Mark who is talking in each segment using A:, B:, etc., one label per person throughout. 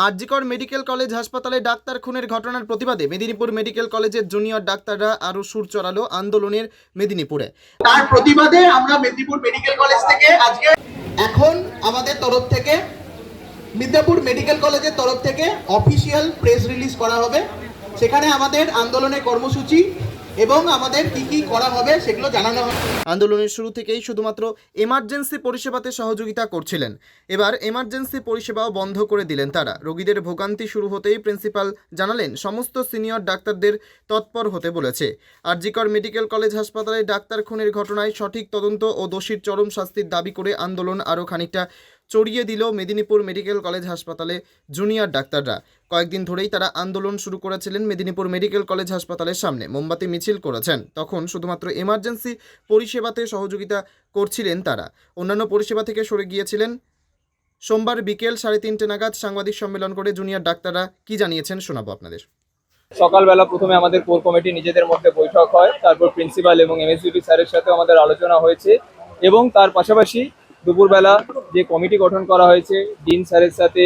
A: RG Kar medical college হাসপাতালে doctor খুনের ঘটনার প্রতিবাদে মেদিনীপুর মেডিকেল কলেজের জুনিয়র ডাক্তাররা আরও সুর চড়ালো আন্দোলনের মেদিনীপুরে।
B: তার প্রতিবাদে আমরা মেদিনীপুর মেডিকেল কলেজ থেকে আজকে এখন আমাদের তরফ থেকে মেদিনীপুর মেডিকেল কলেজের তরফ থেকে অফিসিয়াল প্রেস রিলিজ করা হবে। সেখানে আমাদের আন্দোলনের কর্মসূচি এবং আমাদের কি করা হবে সেগুলো জানানো হবে।
A: আন্দোলনের শুরু থেকেই শুধুমাত্র এমার্জেন্সি পরিষেবাতে সহযোগিতা করছিলেন, এবার এমার্জেন্সি পরিষেবাও বন্ধ করে দিলেন তারা। রোগীদের ভোগান্তি শুরু হতেই প্রিন্সিপাল জানালেন সমস্ত সিনিয়র ডাক্তারদের তৎপর হতে বলেছে। আরজিকর মেডিকেল কলেজ হাসপাতালে ডাক্তার খুনের ঘটনায় সঠিক তদন্ত ও দোষীর চরম শাস্তির দাবি করে আন্দোলন আরও খানিকটা চড়িয়ে দিল মেদিনীপুর মেডিকেল কলেজ হাসপাতালে জুনিয়র ডাক্তাররা। কয়েকদিন ধরেই তারা আন্দোলন শুরু করেছিলেন মেদিনীপুর মেডিকেল কলেজ হাসপাতালের সামনে, মোমবাতি মিছিল করেছেন। তখন শুধুমাত্র এমার্জেন্সি পরিষেবাতে সহযোগিতা করছিলেন তারা, অন্যান্য পরিষেবা থেকে সরে গিয়েছিলেন। সোমবার বিকেল 3:30 নাগাদ সাংবাদিক সম্মেলন করে জুনিয়র ডাক্তাররা কি জানিয়েছেন শোনাবো আপনাদের।
C: সকালবেলা প্রথমে আমাদের কোর কমিটি নিজেদের মধ্যে বৈঠক হয়, তারপর প্রিন্সিপাল এবং এমএসভিপি স্যারের সাথে আমাদের আলোচনা হয়েছে এবং তার পাশাপাশি দুপুরবেলা যে কমিটি গঠন করা হয়েছে ডিন স্যারের সাথে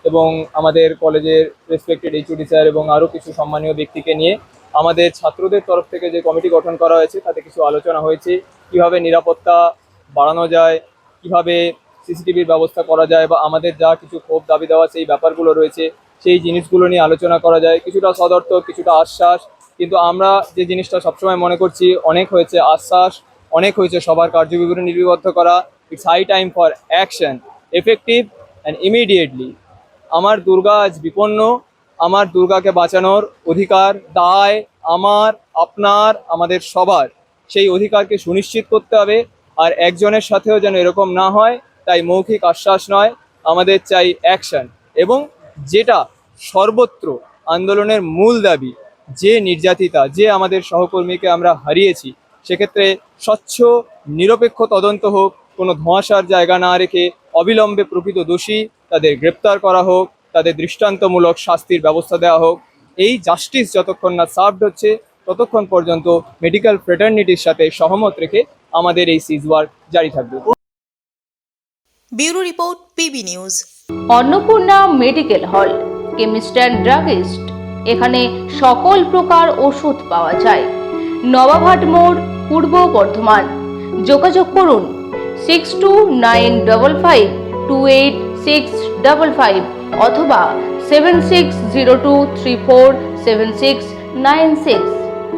C: এবং আমাদের কলেজের রেসপেক্টেড এইচওডি স্যার এবং আরও কিছু সম্মানীয় ব্যক্তিকে নিয়ে আমাদের ছাত্রদের তরফ থেকে যে কমিটি গঠন করা হয়েছে তাতে কিছু আলোচনা হয়েছে। কিভাবে নিরাপত্তা বাড়ানো যায়, কিভাবে সিসিটিভির ব্যবস্থা করা যায় বা আমাদের যা কিছু ক্ষোভ দাবি দেওয়া সেই ব্যাপারগুলো রয়েছে সেই জিনিসগুলো নিয়ে আলোচনা করা যায়। কিছুটা সদর্থক, কিছুটা আশ্বাস, কিন্তু আমরা যে জিনিসটা সবসময় মনে করছি অনেক হয়েছে আশ্বাস, অনেক হয়েছে সবার কার্যবিবরণী লিপিবদ্ধ করা। It's high time for action, effective and immediately. আমার দুর্গা আজ বিপন্ন, আমার দুর্গাকে বাঁচানোর অধিকার, দায় আমার, আপনার, আমাদের সবার। সেই অধিকারকে সুনিশ্চিত করতে হবে, আর একজনের সাথেও যেন এরকম না হয়। তাই মৌখিক আশ্বাস নয়, আমাদের চাই অ্যাকশন। এবং যেটা সর্বত্র আন্দোলনের মূল দাবি, যে নির্যাতিতা, যে আমাদের সহকর্মীকে আমরা হারিয়েছি, সেক্ষেত্রে স্বচ্ছ নিরপেক্ষ তদন্ত হোক, কোনো ধোঁয়াশার জায়গা না রেখে অবিলম্বে প্রকৃত দোষী তাদের গ্রেপ্তার করা হোক, তাদের দৃষ্টান্তমূলক শাস্তির ব্যবস্থা দেওয়া হোক। এই জাস্টিস যতক্ষণ না সার্ভড হচ্ছে ততক্ষণ পর্যন্ত মেডিকেল ফ্রেটার্নিটির সাথে সহমত রেখে আমাদের এই সিজওয়ার জারি থাকবে।
D: Bureau report, PB news.
E: Annapurna medical hall, chemist and druggist. এখানে সকল প্রকার ওষুধ পাওয়া যায়। নবাবহাট মোড়, পূর্ব বর্ধমান। যোগাযোগ করুন 6295528655 অথবা 7602347696।